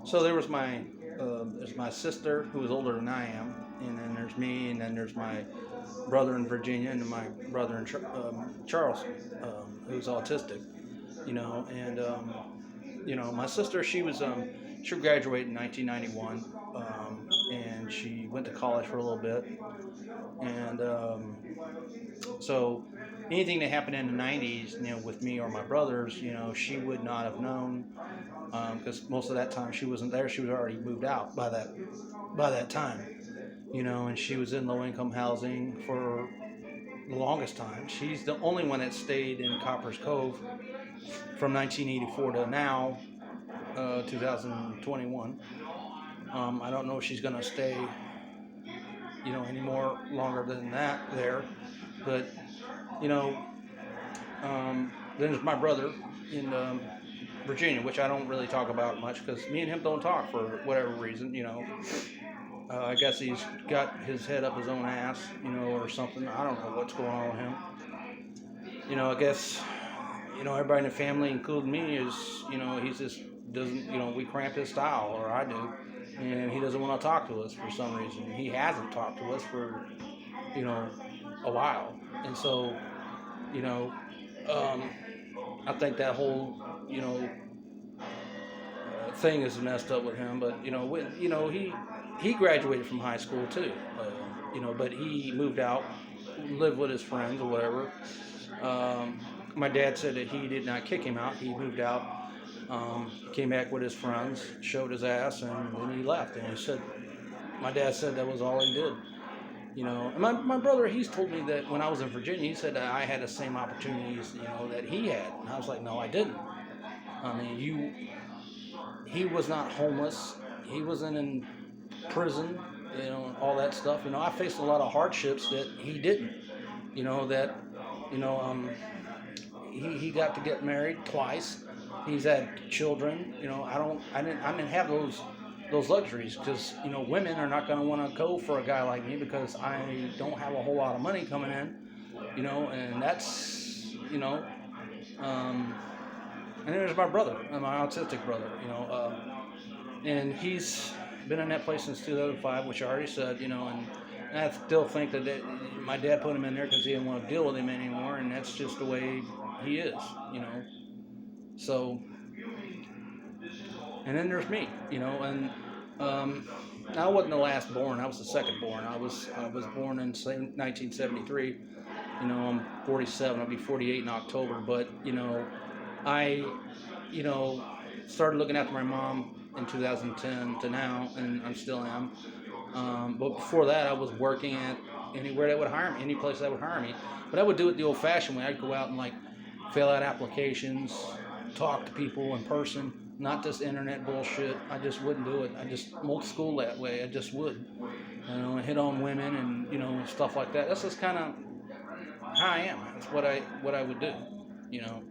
So there's my sister who is older than I am, and then there's me, and then there's my brother in Virginia, and then my brother in Charles, who's autistic. And my sister, she graduated in 1991, and she went to college for a little bit, and so anything that happened in the 90s, with me or my brothers, she would not have known, because most of that time she wasn't there. She was already moved out by that time, and she was in low income housing for the longest time. She's the only one that stayed in Copper's Cove from 1984 to now, 2021. I don't know if she's going to stay, any more longer than that there, but you know, then there's my brother in Virginia, which I don't really talk about much because me and him don't talk for whatever reason. I guess he's got his head up his own ass, or something. I don't know what's going on with him. I guess, everybody in the family, including me, is, he's just doesn't, we cramp his style, or I do, and he doesn't want to talk to us for some reason. He hasn't talked to us for, you know, a while, and so, you know, um, I think that whole, thing is messed up with him. But he graduated from high school too. But he moved out, lived with his friends or whatever. My dad said that he did not kick him out. He moved out, came back with his friends, showed his ass, and then he left. And he said, my dad said that was all he did. And my brother, he's told me that when I was in Virginia, he said that I had the same opportunities, that he had. And I was like, no, I didn't. I mean, he was not homeless. He wasn't in prison, all that stuff. I faced a lot of hardships that he didn't. That, you know, um, he got to get married twice. He's had children. I didn't have those luxuries because women are not going to want to go for a guy like me because I don't have a whole lot of money coming in. And that's um, and then there's my brother, my autistic brother. And he's been in that place since 2005, which I already said. And I still think that my dad put him in there because he didn't want to deal with him anymore, and that's just the way he is. So, and then there's me, and um, I wasn't the last born. I was the second born. I was born in 1973. I'm 47. I'll be 48 in October. But I started looking after my mom in 2010 to now, and I still am. But before that, I was working at anywhere that would hire me, any place that would hire me. But I would do it the old-fashioned way. I'd go out and fill out applications, talk to people in person, not this internet bullshit. I just wouldn't do it. I just old school that way. I just would, hit on women and stuff like that. That's just kind of how I am. That's what I would do, you know.